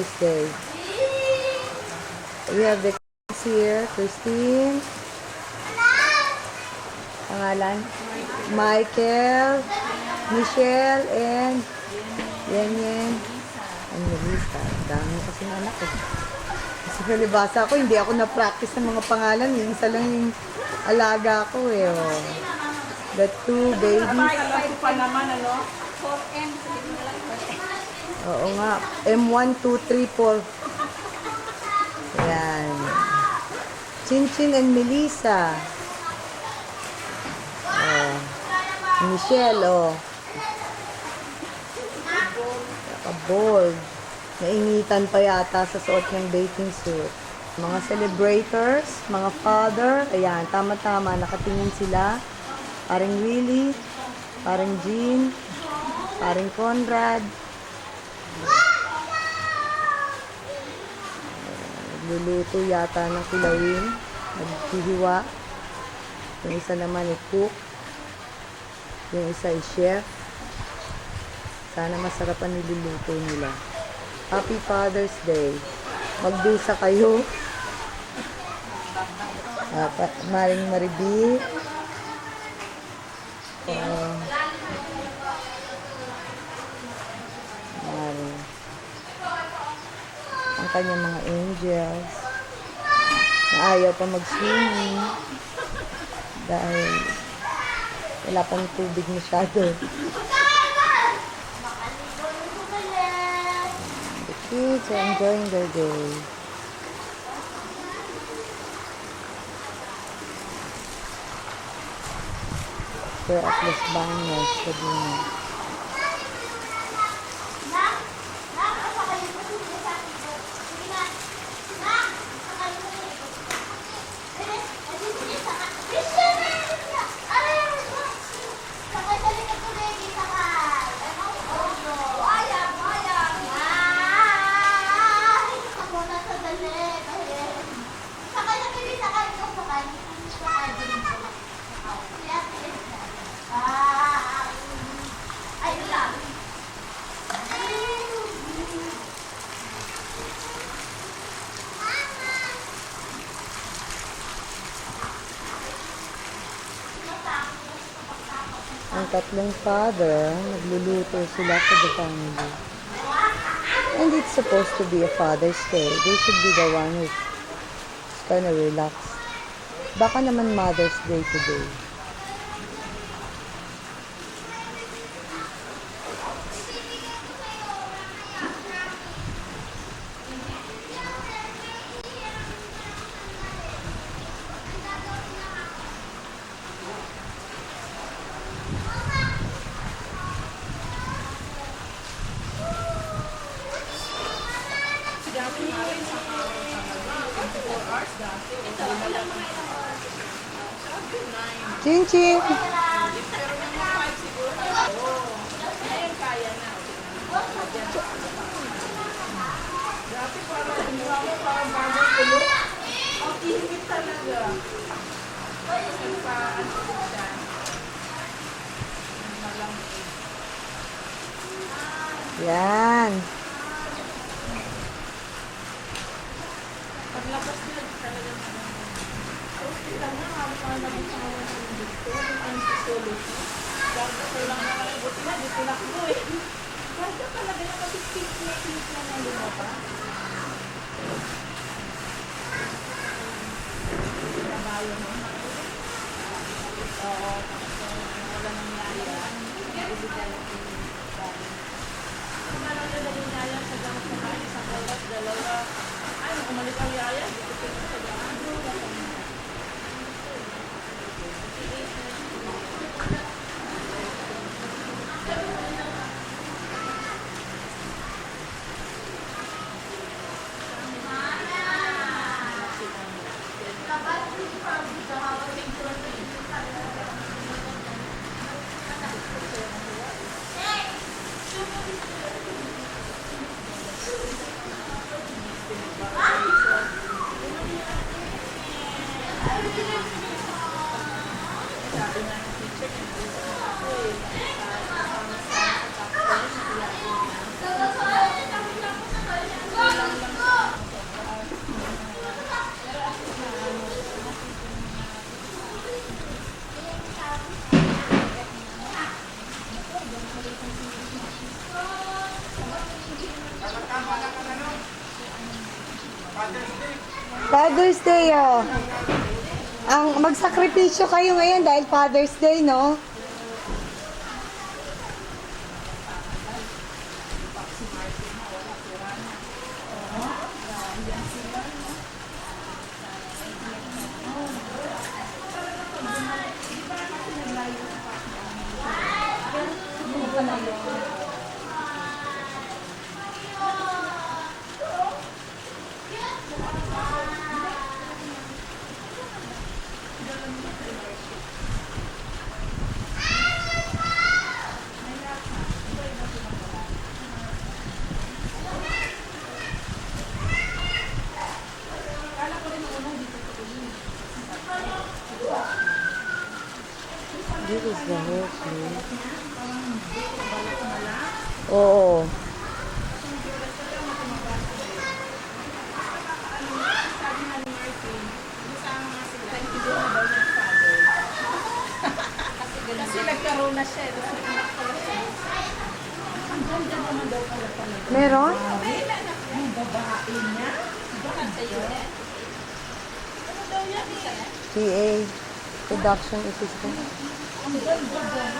Father's Day. We have the kids here. Christine. Pangalan? Michael, Michelle, and Yen. And Melissa. Dami kasi anak eh. Kasi kalibasa ako, hindi ako na-practice ng mga pangalan. Yung isa lang yung alaga ko eh. Oh. The two babies. Alam pa naman, ano? 4M. Oo nga. M1, 2, 3, 4. Ayan. Chinchin and Melissa. Oh. Michelle, oh. Bold. Naingitan pa yata sa suot ng bathing suit. Mga celebrators, mga father, ayan, tama-tama, nakatingin sila. Paring Willie, paring Jean, paring Conrad. Nagluluto yata ng kilawin, naghihiwa. Yung isa naman ay cook, yung isa ay chef. Sana masarap ang niluluto nila. Happy Father's Day. Magdusa kayo. Maring Maribi. Maring. Ang kanyang mga angels. Na ayaw pa mag-swimming. Dahil wala pang tubig masyado. Kids are enjoying their day. They're at Los Baños, Laguna. Ang tatlong father, nagluluto sila for the family. And it's supposed to be a Father's Day. They should be the one who's kind of relaxed. Baka naman Mother's Day today. Chin-chin! Yan. Paglabas nila talaga okay lang na, habang nabuksan ako ng dito, ang solution. Ganda ko lang na kayo, buti na, dito na ko eh. Ganda talaga yung kasi pink na na lumapa. Trabayo mo. Oo, wala nang yaya. Ibigay ko yung bago. Kung alam nyo na yung yaya sa gamit na kain, sa kalat, dalawa. Ay, umalit ang yaya, dito ko yung sa daan. Father's Day, oh. Ang magsakripisyo kayo ngayon dahil Father's Day, no? This is the whole place. Oo. Kasi nagkaroon na siya. Tapos nagkaroon pala siya. Ang ganda naman daw pala pala. Meron? Yung babae niya. Bakit sa'yo? Ano daw yan eh? PA. Production assistant. Ang ganda daw.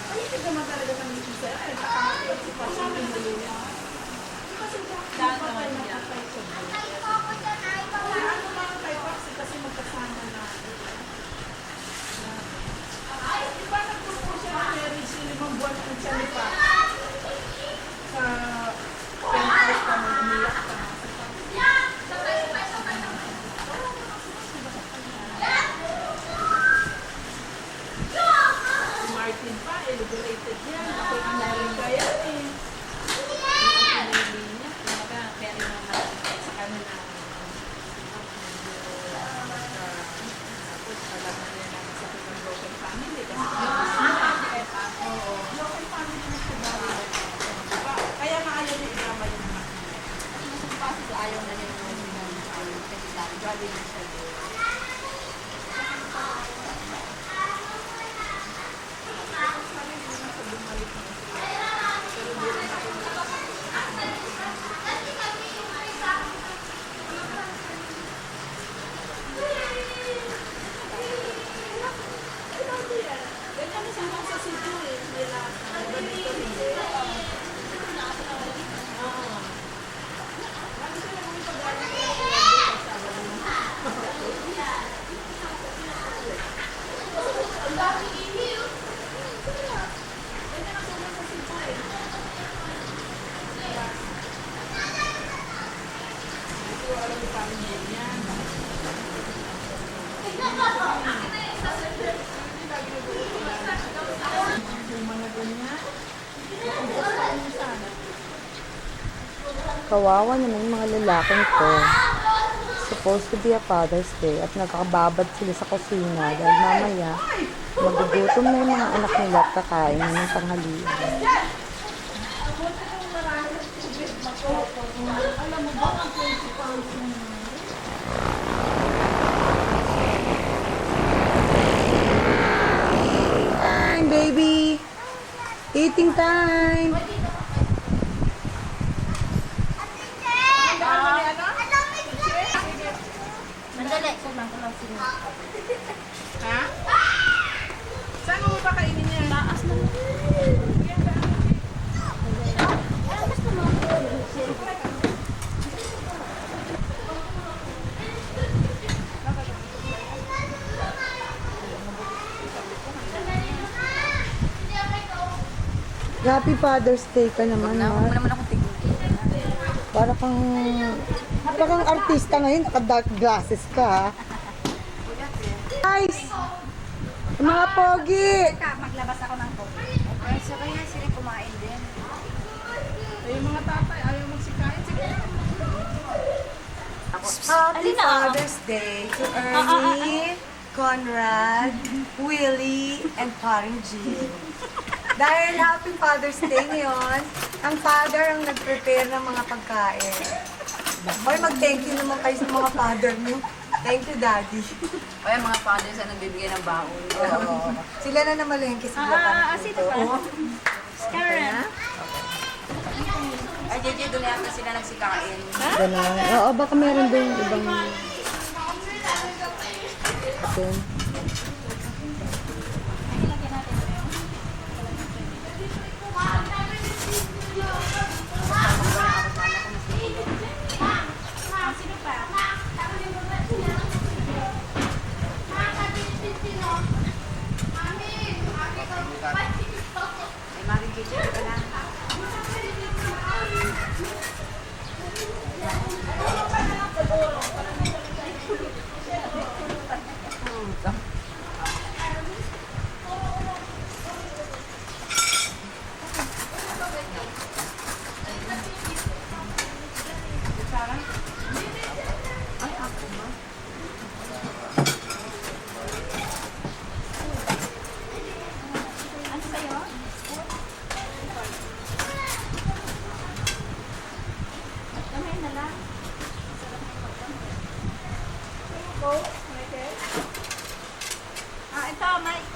Ay, hindi naman talaga kami isa. Ay, nakakamit si Pasang Pindalina. Kasi dahil naman niya. Ano mga kay Paxi kasi magkasama na. Ay, di ba nagpropose siya ng marriage yung 5 buwan ang siya ni Pax? Sa penthouse ka mo, umiyak ka. Si Martin pa, liberated yan. Ako ang narin kaya eh. Ang pinili niya. Kumbaga, pero naman sa kanila. Tapos, alam na niya na sa ng broken family. Kasi broken family na siya dahil. Diba? Kaya nga ayaw niya drama yung mga. Kasi ayaw na niya yung kasi galing na siya doon. Kawawa naman yung mga lalaking to. Supposed to be a Father's Day at nagkakababad sila sa kusina dahil mamaya magugutom na yung mga anak nila at kakain na ng tanghalian. Alam mo ba ang 20,000? Time, baby! Eating time! Mandali, kulang ko lang sila. Ha? Saan mo ba kainin yan? Taas na mo. Mas naman. Happy Father's Day ka naman, Huwag ha? naman ako tigil. Para kang artista ngayon, naka-dark glasses ka, ha? Guys! Mga pogi! Maglabas ako ng coffee. Okay, so kaya sila kumain din. Eh, yung mga tatay, ayaw magsikain. Sige. Happy Father's Day to Ernie, Conrad, Willie, and Paring Jill. Dahil Happy Father's Day ngayon, ang father ang nag-prepare ng mga pagkain. Hoy, mag-thank you naman kayo sa mga father niyo. Thank you, Daddy. O yung mga fathers na nagbibigay ng baon. Oo. Sila na namalengke sa Bulacan. sino ba? Oo. Karen. Na? Ay, JJ, doon na yata sila nagsikain. Ganun. Oo, baka meron din ibang... Atin. Ay, Mari JJ, ka na. Ah, ito, Mike.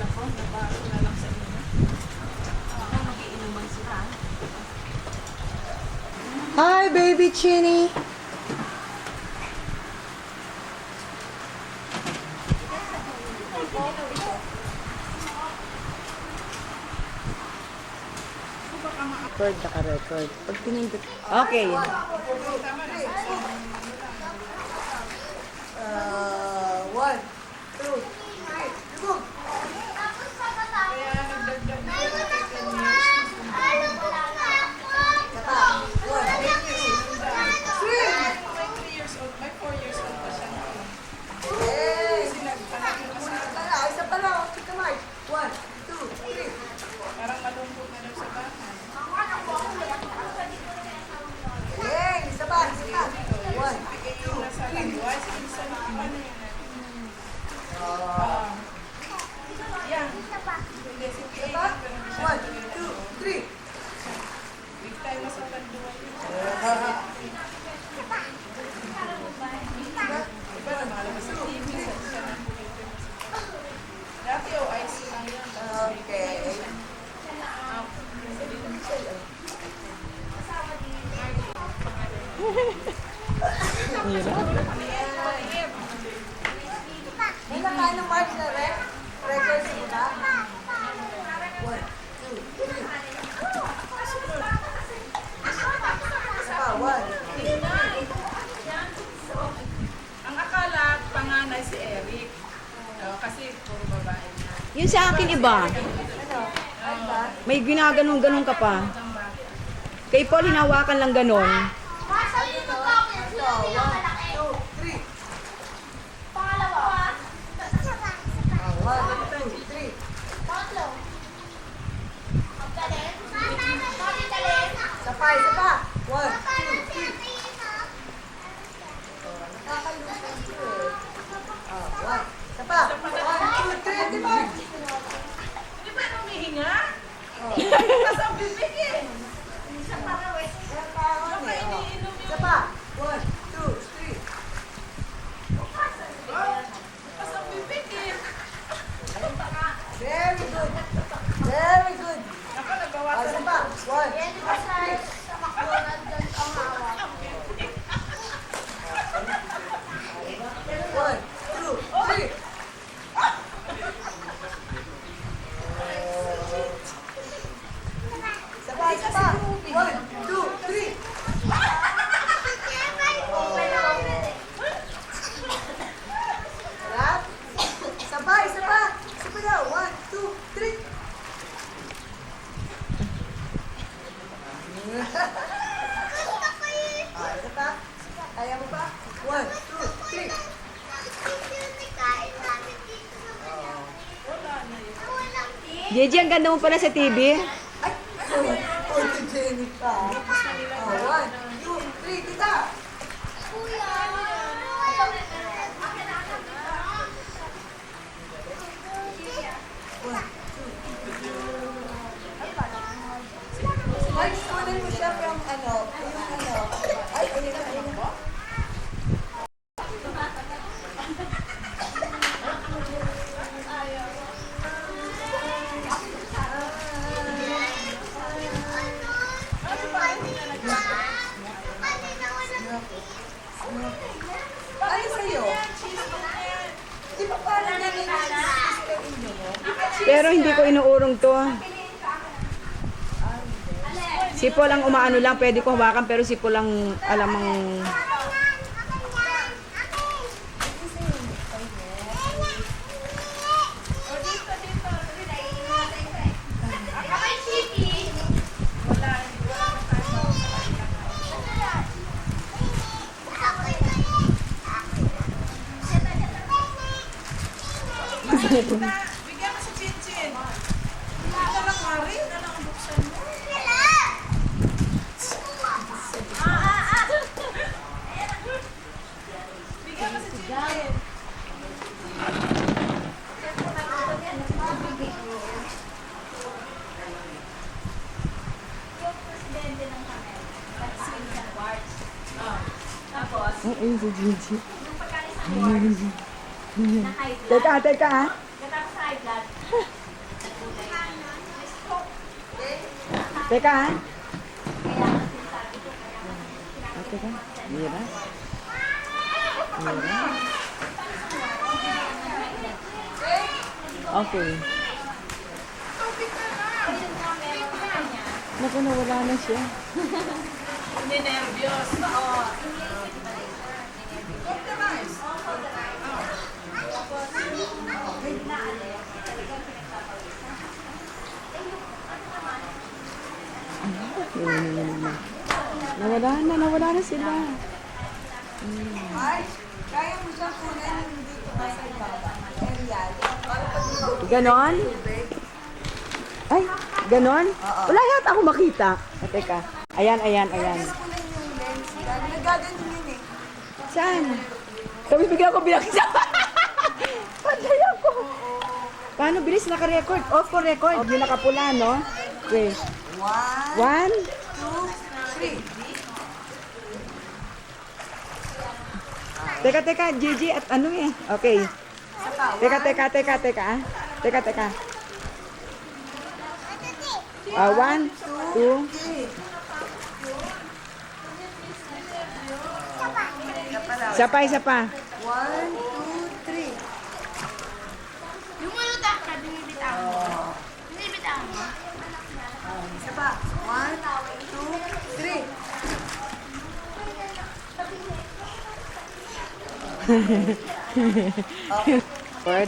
Ako, nabaro na lang sa inyo. Ako, mag-iinuman sila. Hi, baby Chinny. Record, naka-record. Pag pinindot... Okay. One, two, three, go! Kaya nagdagdag na ako kay 10 years. Saka, one, May 3 years old, may 4 years old pa siya. hey! Kasi nagpanak na kasi. Isa pa lang, kita Mike. One, two, three. Parang malungkot na daw sa bahay. Hey, isa pa, isa pa. One, Bigay yung nasa lagwan. Sige, sa lagwan na yun. Yan. Hindi, si PA pa. pero hindi siya One, nagawin. two, three. Big time na sa tanduan yun. Iba na malabas sa TV. Siya na pumitin. Dati OIC lang yun. Okay. May nakain ng March na rin? Record mo ba? One, two, three. Isa pa, one. Ang akala, panganay si Eric. Kasi puro babae na. Yun sa akin iba. Ano ba? May ginaganon-ganon ka pa. Kay Paul, hinawakan lang ganon. Ito, one, two, three. One, two, three. Isa pa, isa pa. One, two, three. Nakakalimutan ko eh. One. Isa pa. One, two, three. Di ba? Hindi ba humihinga? Oh. Tapos ang bibig eh. Isa pa. Isa pa. One, two, three. Tapos ang bibig eh. Very good. Very good. Ako, nagbawasan Isa pa. One, two, three. One, two, three. Isa pa, isa pa. One, two, three. Sarap. Isa pa, isa pa. Isa pa daw. One, two, three. Isa pa. Kaya mo pa? One, two, three. JJ, ang ganda mo pala sa TV. Ay! Photogenic pa. One, two, three, kita! Mike, kunin mo siya from ano, yung ano. Ay, ayun na, ayun na. Pero hindi ko inuurong to. Si Paul ang umaano lang, pwede ko hawakan pero si Paul ang alam ang... Bigyan mo si Chinchin. Ano lang, Mari? Ano lang ang buksan mo? Bigyan mo si Chinchin. Ay, si Gigi. Teka, teka ah. Teka ah. Teka. Mira. Mira. Okay. Naku, nawala na siya. Hindi nervyos. Oo. Compromise. Nawala na sila. Ay, kaya mo siyang kunin dito ka sa ibaba. Aerial. Ganon? Ay, ganon? Wala yata ako makita. Teka. Ayan, ayan, ayan. Kunin yung lens. Nagaganyan yun eh. Saan? Sabi bigyan ko binaksa. Patay ako. Paano bilis naka-record? Off ko record. Yung nakapula, no? Wait. 1, 1, 2, 3. Teka, Gigi, at ano eh? Okay. Teka. Ah. Teka. 1, 2, isa pa. 1, 2, 3. Lumulutak ka, binibitaw mo. Binibitaw mo. Isa pa. 1, 2, 3. Word.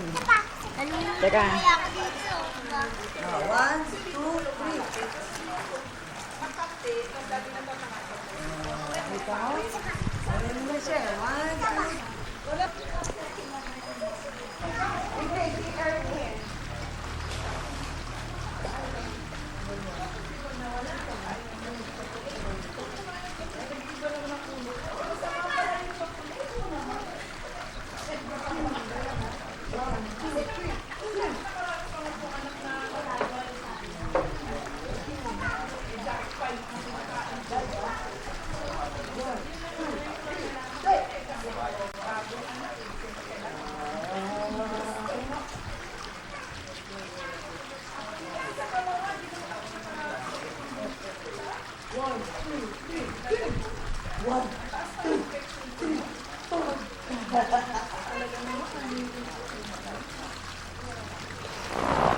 Teka. 1, 2, 3. Ano na siya? 1, 2,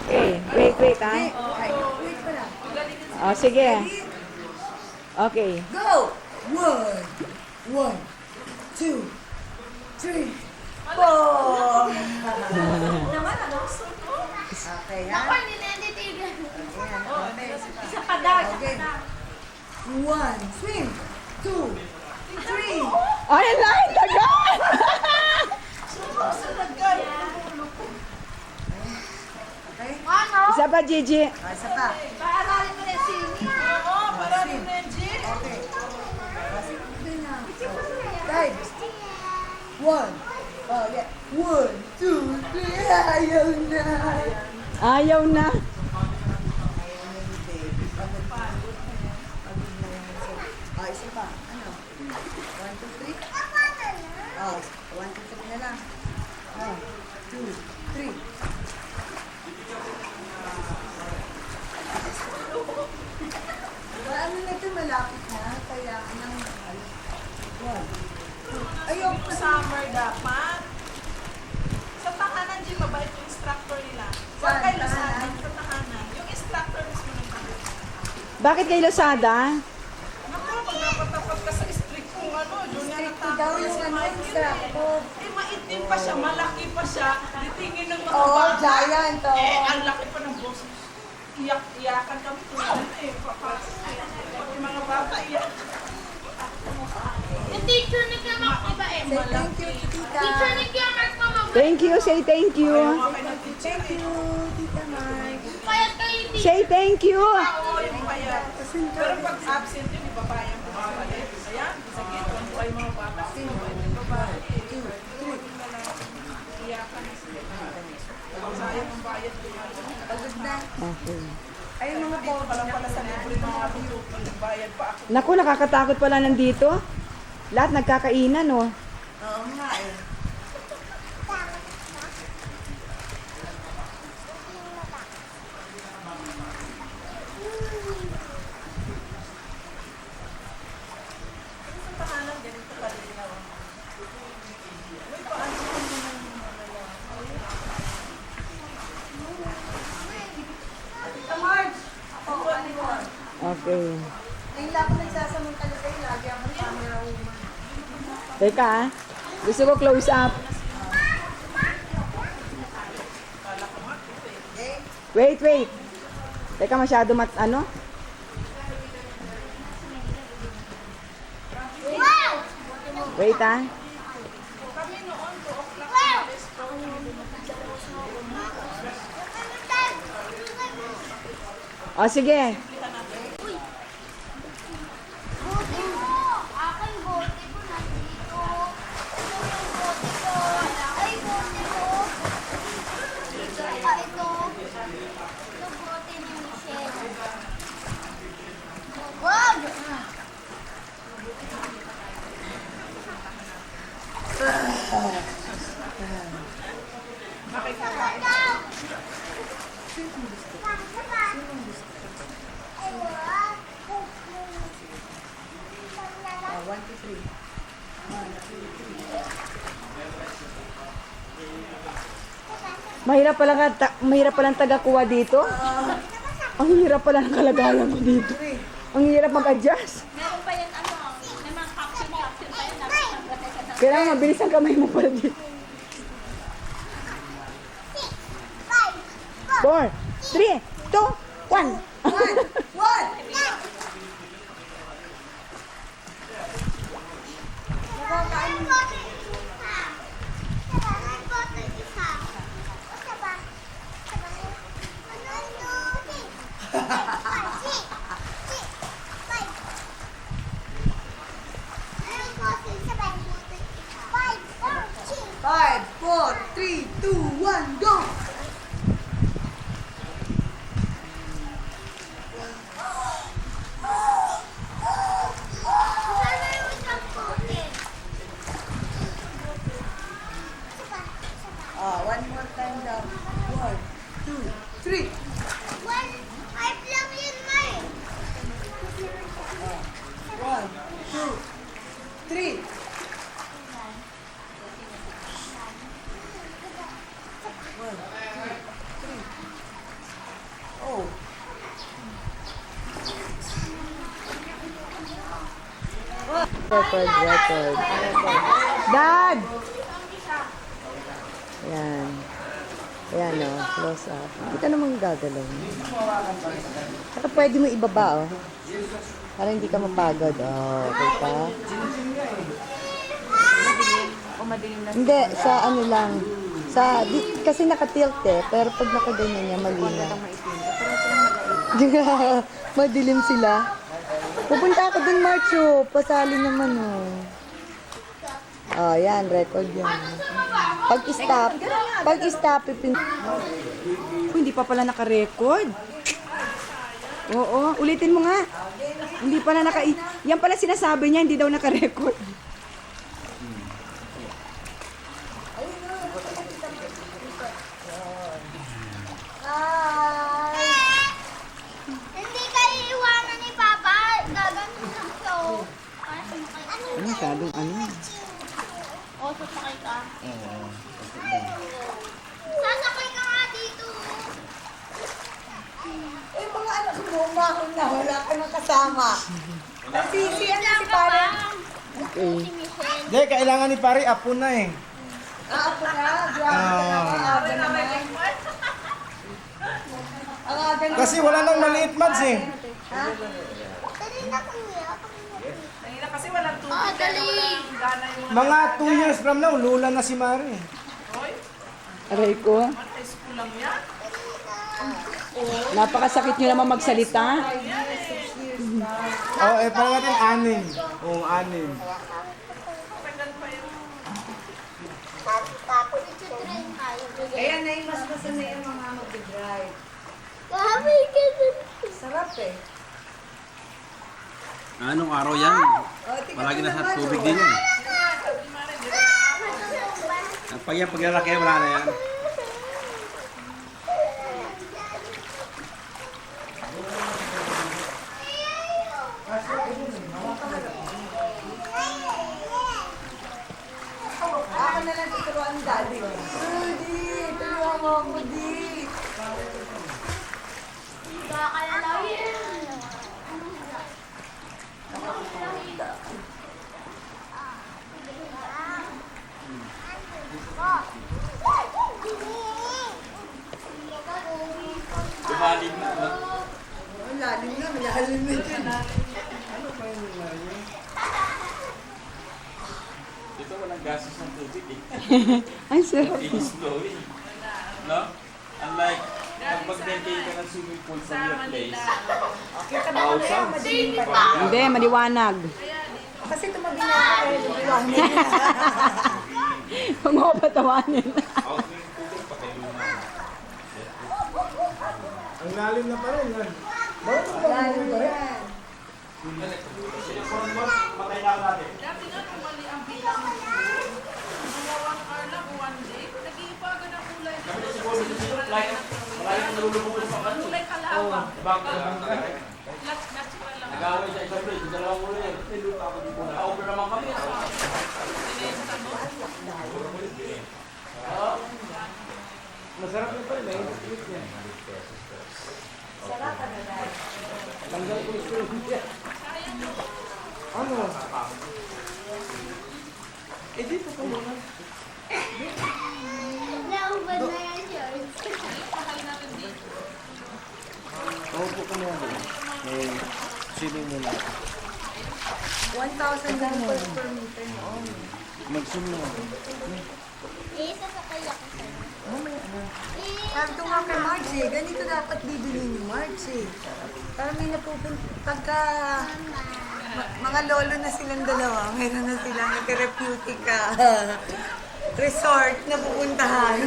Okay, wait ah. Wait pa lang. Oh, sige. Okay. Go! 1, 2, 3, 4. Okay, ha? Ako, hindi na yan titigan. Isa pa daw, okay. 1, swim. 2, 3. Ay, ang tagal! Okay? Ano? Isa pa, Gigi. Isa pa. Paaralin mo na yung sini. Oo, para rin na yung G. Okay. Guys. 1. Oh, yeah. 1, 2, 3. Ayaw na. Ayaw na. Oh, isa pa. Ano? 1, 2, 3. Oh, 1, 2, 3 na lang. 1, 2, 3. Ano na ito, malapit na. Kaya, anong, 1. Ayaw pa. Summer dapat. Sa tahanan, G, mabait yung instructor nila. Huwag Saan? kayo Tahanan? sa Bakit kay Losada? Naku, pag napatapat ka sa street kung ano, doon yan ang Daw yung ano, sakto. Eh, maitim pa siya, malaki pa siya. Titingin ng mga Oo, bata. giant, oo. Eh, ang laki pa ng boss. Iyak-iyakan kami kung ano eh. Pag yung mga bata, iyak. Yung teacher ni Kamak, di ba eh? Thank you, tita. Teacher ni Kamak, mama. Thank you, say thank you. Okay na teacher. Thank you, tita Mike. Payat kayo, teacher. Say thank you. Oo, yung payat. Pero pag absent yun, ibabayang ko mga palit. Ayan, sakit. Kung buhay mga bata. Babae. Iyakan na sila. Sayang ang bayad ko yan. Pagod na. Okay. Ay, yung mga Dito pa lang pala sa libre mga biro. Bayad pa ako. Naku, nakakatakot pala nandito. Lahat nagkakainan, oh. Oo nga eh. Okay. Ngayon lang ako nagsasamantala kayo. Lagi ako ng camera woman. Teka, ah. Gusto ko close up. Wait, wait. Teka, masyado ano? Wait, ah. O, sige. Bote mo. Akin bote ko nandito. Ito yung bote ko. Ay, bote mo. Ito. Ito bote ni Michelle. Wag! Oh, 1, 2, 3. Mahirap palang taga-kuha dito. Ang hirap pala ng kalagayan ko dito. Ang hirap mag-adjust. Meron pa yan ano. May mga caption pa yan. Kailangan mabilis ang kamay mo pala dito. 4, 3, 2, 1. 5, 4, 3, 2, 1, go! One more time daw. 1, 2, 3. Lang yun, May. 1, 2, 3. Oh. Record. Dad! Ayan. Ayan, oh. Close up. Hindi ka naman gagalaw. Saka pwede mo ibaba, oh. Para hindi ka mapagod. Oh, okay pa? Hindi, sa ano lang. Kasi nakatilt eh. Pero pag nakaganyan niya, malinaw. Madilim sila. Pupunta ako dun, Marcho. Pasali naman, oh. Oh, yan. Record yan. Pag-stop, hindi pa pala naka-record. Oo, ulitin mo nga. Hindi pala yan pala sinasabi niya, hindi daw naka-record. Hindi kayo iwanan ni Papa. Gagano lang siya. Para sumakay ka. Ano, masyadong ano. O, sasakay ka. Sasakay ka nga dito. Eh, mga anak mo, umahon na. Wala ka na tama. Si pare. Okay. Hindi, kailangan ni pare, apo na eh. Ako na. Grabe ka naman. Aga naman. Ang aga naman. Kasi wala nang maliit, Mads eh. Dali na kuya. Kanina kasi walang tubig. Oh, dali. Walang gana yung Mga 2 years from now, lula na si Mari. Aray ko. high school lang yan. Napakasakit nyo naman magsalita. Oh, parang natin 6. Oo, 6. Tapos itutrain tayo. Ayan na yung mas na yung mga mag-drive. Kami ka dun. Sarap eh. Anong araw yan? Palagi nasa tubig din yan. At pag yan paglalaki, wala na yan. Ako na lang tuturuan ang daddy. Rudy, turuan mo ako, Di. Kakalalayan. Lumalim na. Ang lalim na, malalim na dyan. Dito walang gases ng tubig eh. Ay, sarap. It is flowing. No? Unlike, pag mag-maintain ka ng swimming pool sa your place, thousands. Hindi, maliwanag. Kasi tumabi na ako kayo, tumiwangan. Huwag mo ko patawanin. Out ng tubig, patay luna. Ang lalim na pa rin. Lalim na yan. Matay na natin. Dati nga, tumali ang bilang ng tubig. Mga 1 hour lang, 1 day. Nag-iipagan ang kulay. Malayo na nalulubog sa kanto. Kulay kalawang. Natural lang. Nag-away sa isang place, dalawang ulo yan. Na-over naman kami. Masarap na pa rin eh. Tanggal ko yung ano? Eh, dito pa muna. Naubad na yan, George. Paupo ka muna doon. Eh, swimming muna. 1,000 lang per meter mo. Mag-swim muna. Sasakay ako sa'yo. Sabi ko nga kay Marge eh, ganito dapat bibili ni Marge eh. Para may napupunta, pagka mga lolo na silang dalawa, meron na silang nag-therapeutic resort na pupuntahan.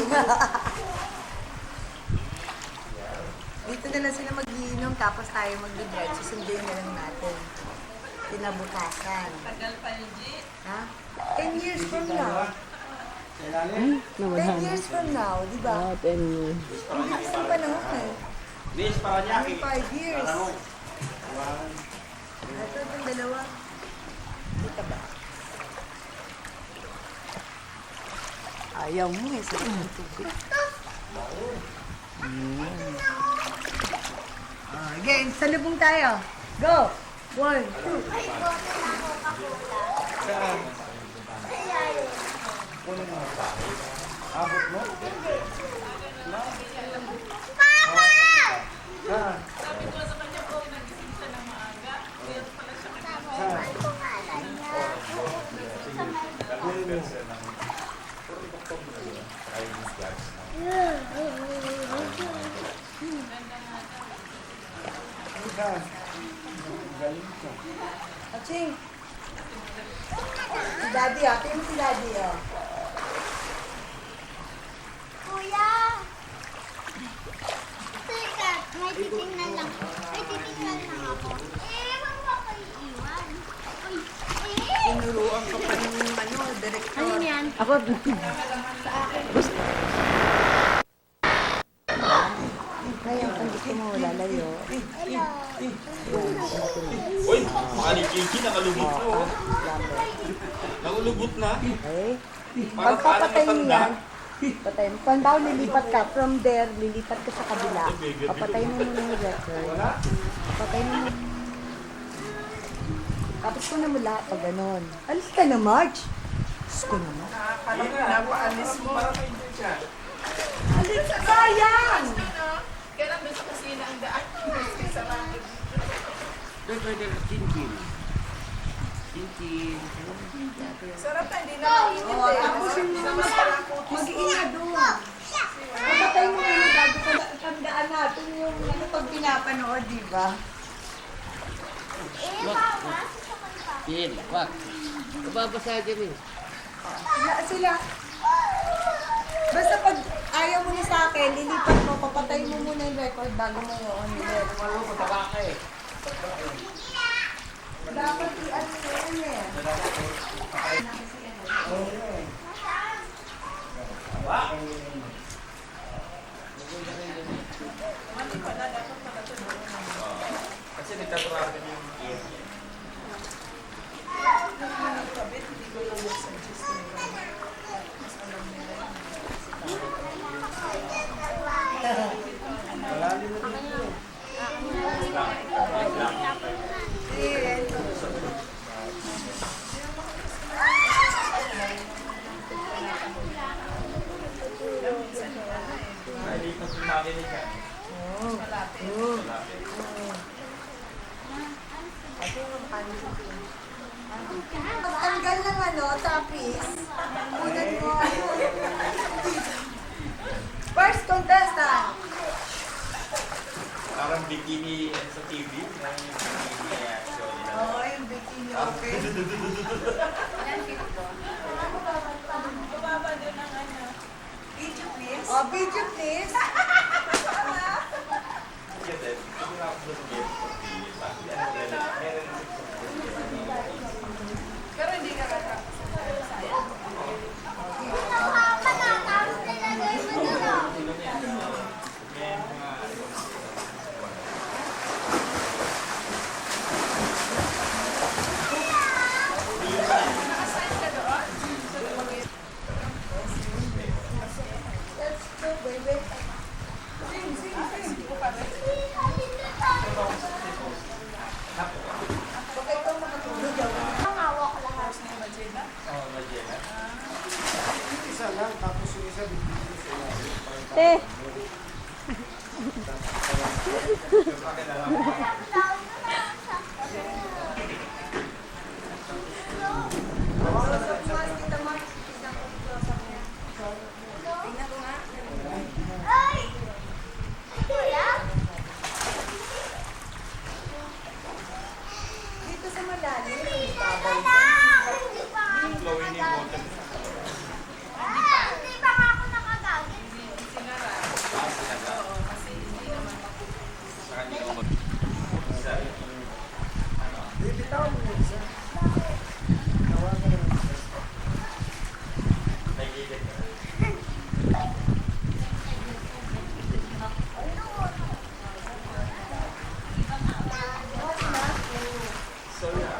Dito na lang sila mag-iinom, tapos tayo mag-drive, susunduin na lang natin. Kinabukasan. Tagal pa yung G. Ha? 10 years from now. Ay, nawala 10 na. years from now, di ba? 10 years. Ang bilis ng panahon eh. Liz, para niya. 5 years. Ito itong dalawa. Kita ba? Ayaw mo eh, sa ng tubig. Again, salubong tayo. Go! 1, 2. Ay, bote na Coca-Cola. Saan? Ayan. Abot mo? Papa! Saan? Sabi ko sa kanya po, nagising siya ng maaga. Kaya pala siya Ano pangalan niya? Sa may... Saan? Galing ka. Aching! Si Daddy ah. Tingnan mo si Daddy ah. Kuya! Teka, may titingnan lang. May titingnan lang ako. Wag mo ako iiwan. Uy, Tinuruan ka pa ng director. Ano yan? Ako, Kaya kung gusto mo lalayo. Hello. Uy, mga ni Gigi, nakalubot na oh. Nakulubot na. Okay? Parang Pagpapatay mo matanda. yan, patay mo. Kung daw lilipat ka, from there, lilipat ka sa kabila. Papatay mo muna yung record. Papatay mo muna. Tapos ko na mula pag ganon. Alis ka na, March. Diyos ko naman. Napaalis mo. Alis, sayang! Kailan doon sa kusina ang daan? Sa langit. Pwede kinkin. Kinkin. Sarap na, hindi na Oo, tapos yung mag-iinga doon. Kapatay mo na bago ka tandaan natin yung ano pag pinapanood, di ba? Pin, wag. Kababasa dyan eh. Sila. Basta pag ayaw mo na sa akin, lilipat mo, papatay mo muna yung record bago mo yung ulit. Dapat i-ano yun eh. Kasi nagtaturakan yung ear. Hindi ko makinig ka. Pagtanggal ng ano, tapis, unan mo. First contestant. Parang bikini sa TV. Na yung bikini action nila. Oo, yung bikini open. Bumaba doon ang ano. Video please. Oh, video please. Kasi din, hindi na ako doon game for TV. Meron Pero hindi ka katapos. Let's go, baby. Sing, sing, sing. Okay, ito makatulog. Oh, Magella. Isa lang, tapos yung isa bibigyan sa Te. Dito sa malalim, may babaw. Flowing yung water. Hindi pa nga ako nakagamit. Sa kanya ako isa. Bibitaw mo yung isa. Tawagan naman isa. Nagigit ka. So yeah,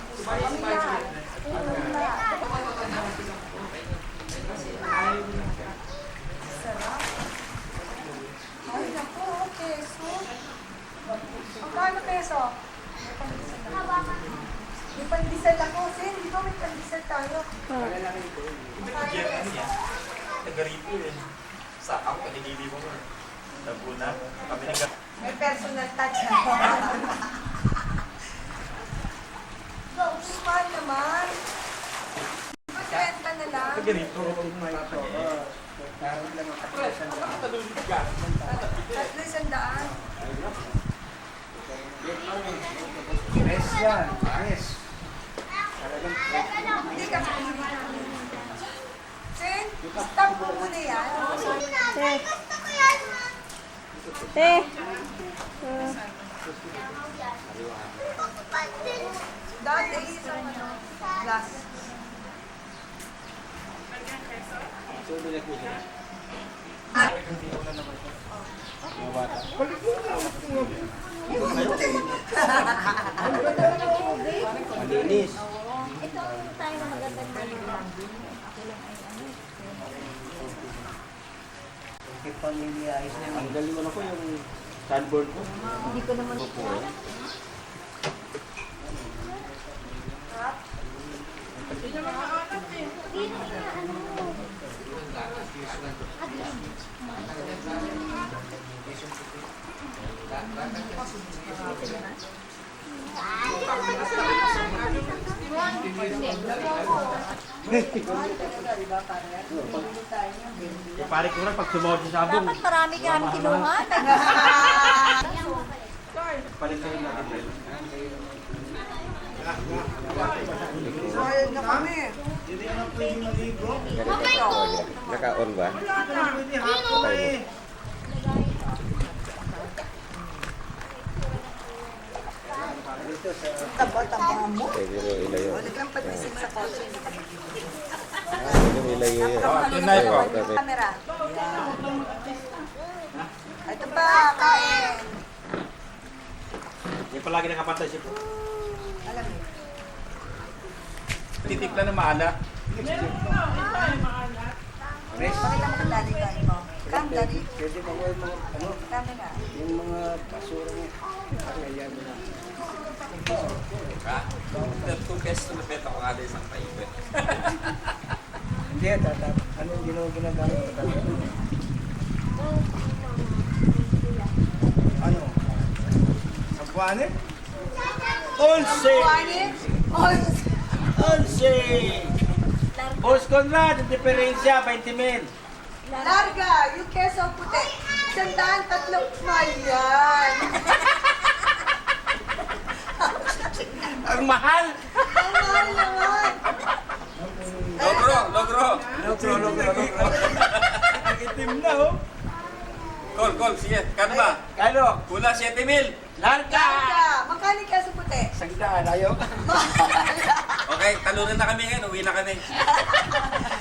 Ay, naku, peso. Magkano peso? May pandesal ako. Sin, di ba may pandesal tayo? Nagigit niya. Taga-rito yun. Sa ako, kanilili mo mo. Laguna. Kami nag- May personal touch na. Mahal naman. Magbenta na lang. Taga-rito. Parang lang ang kapilasan lang. Talulog ka. 300. Yes yan. Yes. Talagang Hindi ka Sin, stop mo muna yan. Gusto ko yan, ma. Dati isang ano, glass. malinis. Ito tayo na magaganda lang. Kay pamilya ayos na. Ang galing mo na ko yung sunburn ko. Hindi ko naman Ha? Pare ko rin pag sumawad sa sabong. Dapat marami kami kinuha. Palit kayo natin. Sayang na kami. Naka-on ba? Taba-taba mo. Pwede mo ilayo. Wala kang patisig sa kotse. Pwede mo ilayo yun. Tunay po. Camera. Ito pa, kain. Yung palagi nakapantay siya po. Alam mo. Titikla na maalat. Pakita mo kung daddy kain mo. Come, daddy. Pwede mo yung mga, ano, Kami na. yung mga basura mo. Kakayan mo na. Hindi, ano hindi naman ginagamit ko talaga. Ano? Sampuanin? Onse! Ons. Onse! Boss Conrad, ang diferensya, 20 mil. Larga, yung keso puti. 103 smile yan. Ang mahal! Ang mahal naman. Logro! Ang itim na, oh. Call, sige. Kano ba? Kano? Kulang 7 mil. Larga! Larga, magkano yung keso puti? Sangdaan, ayaw. Okay, talunan na kami ngayon. Uwi na kami.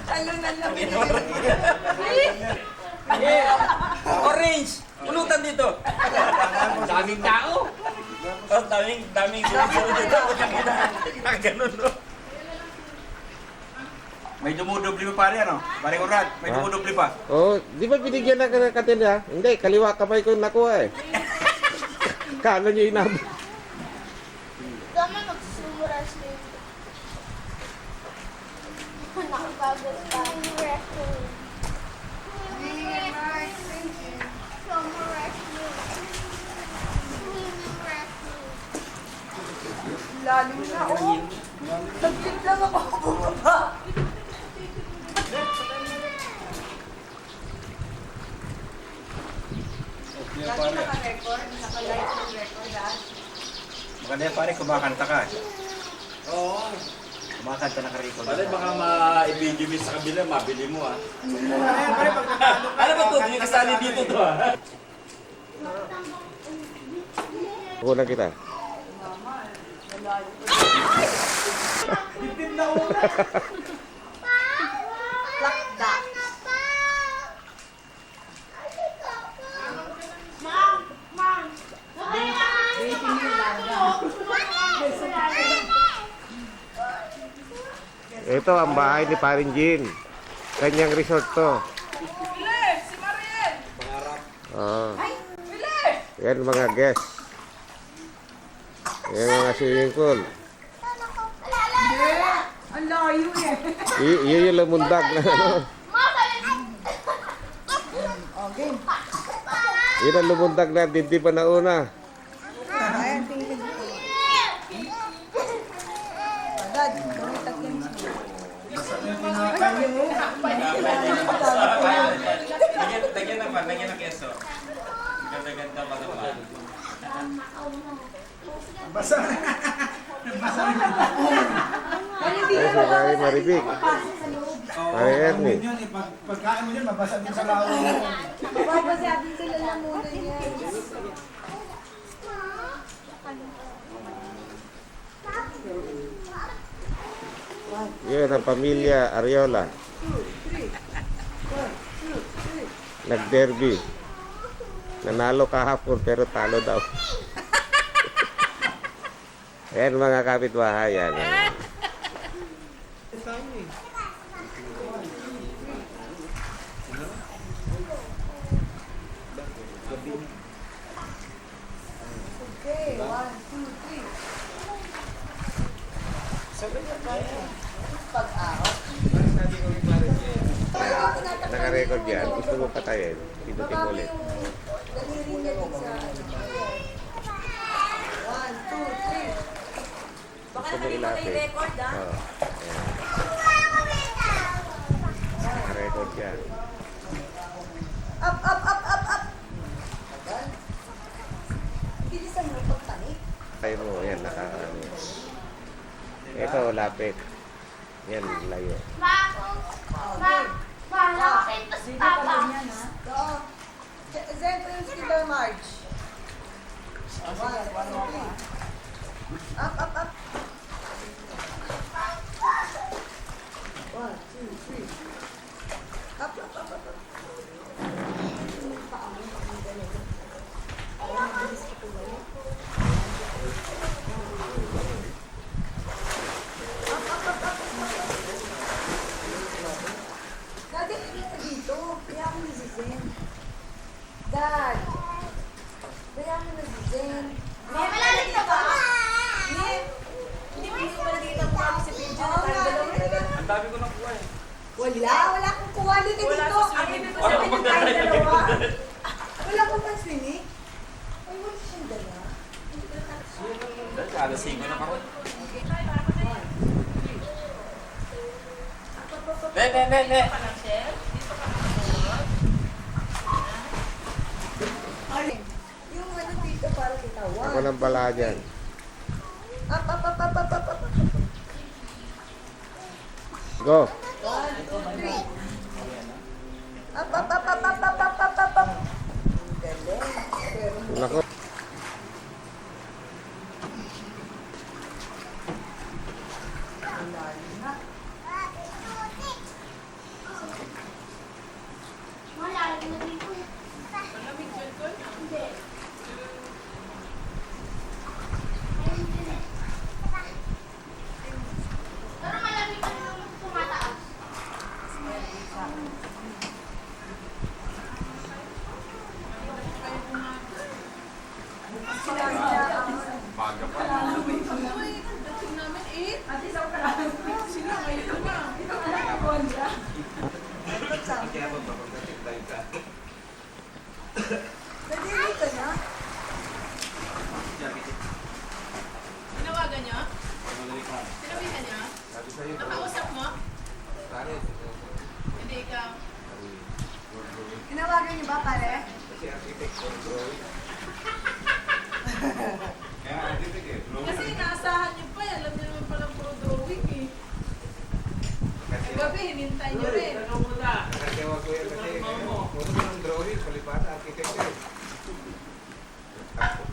Talunan lang. Orange! Pulutan dito. Daming tao. Oh, daming sunod dito. Ganun, no? May dumudubli pa pare, ano? Pare Conrad, may dumudubli pa. Oh, di ba binigyan na katin ha? Hindi, kaliwa kamay ko nakuha eh. Kanan nyo inabot. Dami magsusumura siya. Nakagagot pa. Lalim na, oh. Taglit lang ako bumaba. Lagi naka-record, naka-live yung record, ah. Maganda yan pare, kumakanta ka. Oo. Kumakanta na ka-record. Pare, baka ma-video mo sa kabila, mabili mo, ah. Ano ba ito? Hindi kasali dito to, ah. Kulang kita. Lakda. Ito ang bahay ni Paring Jean. Kanyang resort to. Oh. Yan mga guests. Yan mga swimming pool. Ang layo eh. Yun yung lumundag na ano. Okay. Yun ang lumundag na dibdib pa na una. Ayan, tingin. Dad, kumitak yan siya. Lagyan ng keso. Ganda-ganda pa naman. Ay, si Mari Maribig. Mari Ernie. Pagkain mo yun, mabasa din sa lawa. Babasatin sila na muna niya. Yun ang pamilya Ariola. Nag-derby. Nanalo kahapon pero talo daw. Ayan mga kapitbahay yan. Okay, 1, 2, 3. Pag-out. Naka-record yan. Gusto mo patayin. Pinutin mo ulit. Daliri niya din sa... 1, 2, 3. Baka Gusto mo ilapit. record, ha? Oo. Record yan. Up, up, up, up, up! Bilisan mo pagtanik. Kaya mo, yan, nakakaano. Ito, lapit. Yan, layo. Malapit pa si Papa. Oo. Zen ko yung Skidder March. Up, up, up. 1, 2, 3. Up, up, up, up, up. Dad, hindi ka dito. Kaya ako ni Zen. Dad. Kaya ako ni Zen. Malalim na ba? Hindi mo pala dito ang mukha mo si Pinja Oo nga. Ang dami ko nakuha eh. Wala akong kuwali ka dito. Ang ibig ko sabihin ng tayo dalawa. Wala ko pa swimming. Ay, wala siyang dala. Dahil alasing ko na ako. Ne. Yung ano dito para kitawan. Ako ng bala dyan. Up, up, up, up, up, up, up. Go! 1, 2, 3. Up, up, up, up, up, up, up, up, up, up. Galing. Pero Nako. Malalim na dito. Malamig dyan ko. Hindi. Ayun din eh. Pero malamig ka naman tumataas. Maga pa. Uy, dating namin 8. Sila ngayon na. nadili ka na. Tinawagan niya? Tinawihan niya? Nakausap mo? Hindi ikaw. Tinawagan niyo ba, pare? Kasi inaasahan niyo pa. Alam niyo naman palang puro drawing eh. Gabi, hinintay niyo rin.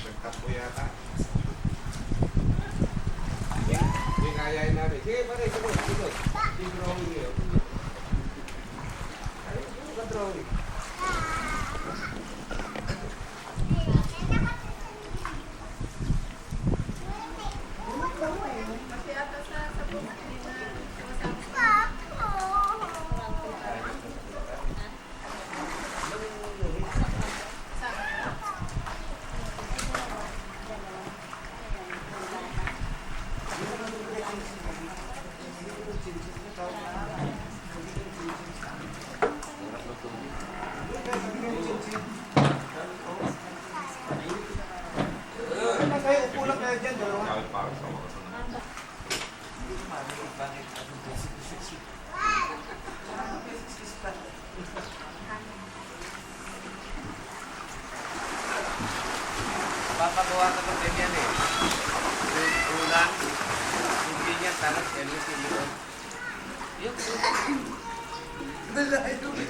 Nagtapo yata. Hindi kayain namin. Sige, pare, sunod. Yung drawing yun. Ay, yung drawing. Kasi ata sa bukas hindi na sumasabi. Papagawa ka ng ganyan eh. Yung ulan, yung ganyan, tapos LS yun. Yung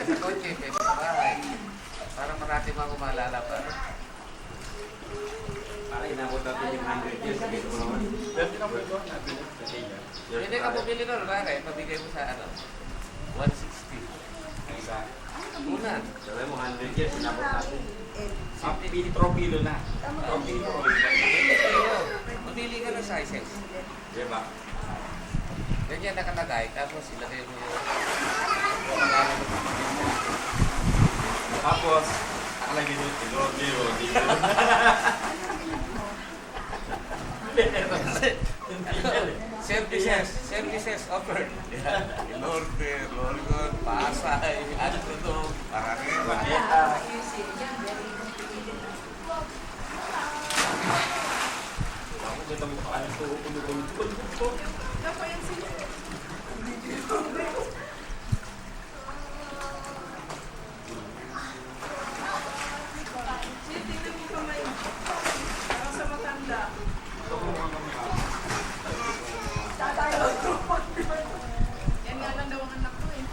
sa kotse, pwede sa bahay. Para marami mga kumalala pa. Para inabot natin yung 100 years. Pwede na po ito natin. Pwede ka bumili nun, pare. Pabigay mo sa ano, 160. Isa. Una. Sabi mo 100 years, inabot natin. Pili tropilo na. Tropilo. Pumili ka ng sizes. Diba? Ganyan nakalagay, tapos ilagay mo yung pangalan mo. Tapos, nakalagay mo yung Rodney. Services offered. Norte, Lorgon, Pasay, ano ito, Parangera. Maganda mo pa ito. Ulo-ulo. Dapat yan sila. Sige, tingnan mo kamay. Parang sa matanda. Yan nga lang daw ang anak ko eh.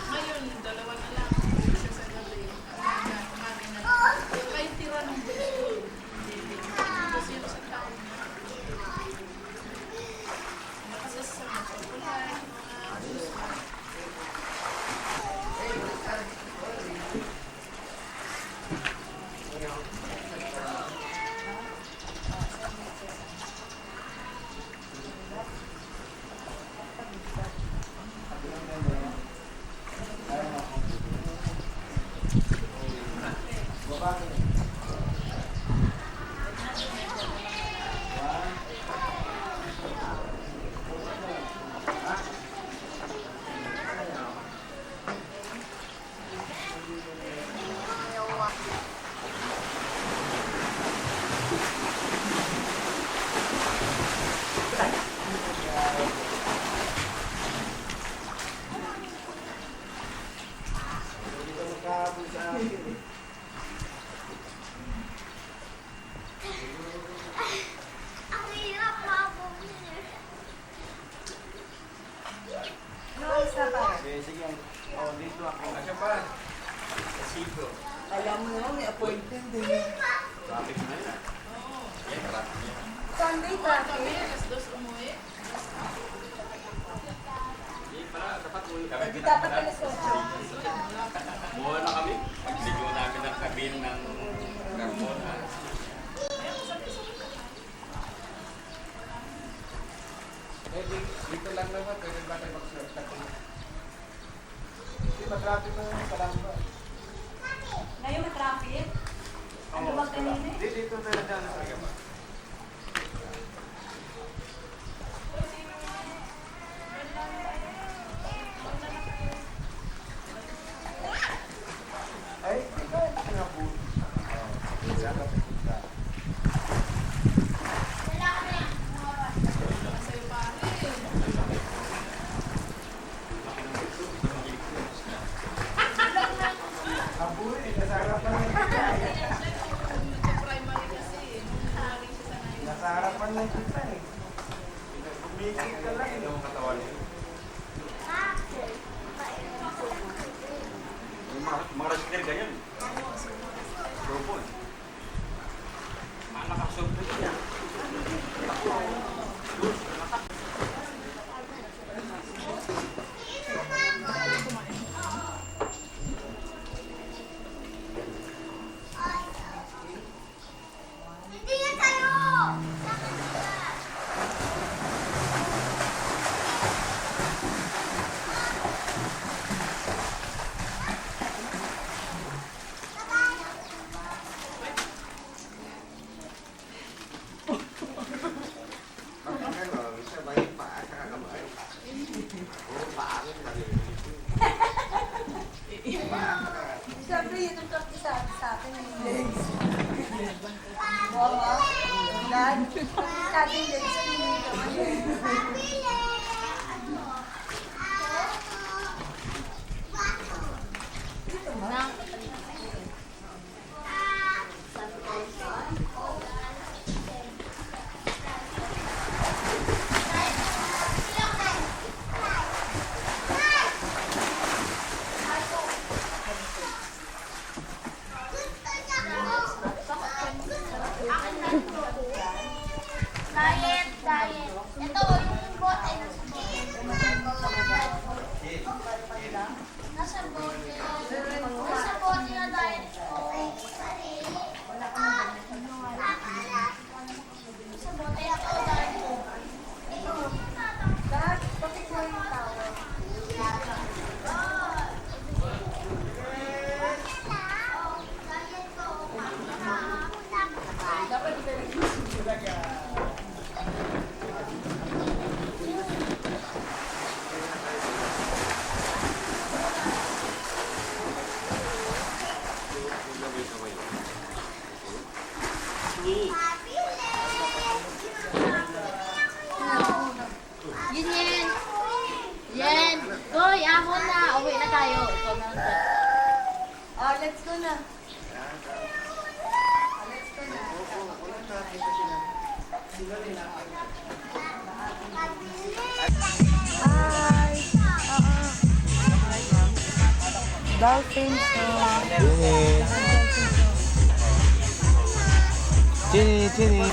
Ngayon, dalawa na lang. Isa sa gabi. Kumain na lang. Yung kayo tira ng gusto. Kasi yung sa taon na. Nakasas sa mga kulay, mga gusto. Ang hirap mabuli. Asya pa. Kasigo. Alam mo naman, may appointment din. Traffic na yan. Yan, traffic yan. Sunday Kami, traffic. alas 2 umuwi. Hindi pala, dapat mo yung kami. Hindi dapat alas 8. Buwan na kami. Pagsigo namin ang kabin ng Carmona. Dito lang naman, pwede ba tayo mag-surf na kung hindi, matraffic na yung Kalamba. Ngayon may traffic? Ano ba kanina? Dito na lang dyan sa Kalamba. Ay, ikaw ang pinabuti. Sa'yo pa rin. Abuti, nasa harapan lang kita. Nagka-primary kasi. Nung siya sa ngayon. Nasa harapan lang kita eh. Kumikit ka lang. Hindi mo katawan eh. Yung mga resker ganyan. Grupo eh. Mga nakasob na yan. Hindi yan sa'yo! Siyempre, yun ang kapti sa akin. Legs. Mama, dad, kapti sa akin legs. Diet, diet. Ito, yung bote. Yun yan. Yan. Goy, ahon na. Uwi na tayo. Ikaw na. Oh, let's go na. Dolphins. Jenny. Jenny.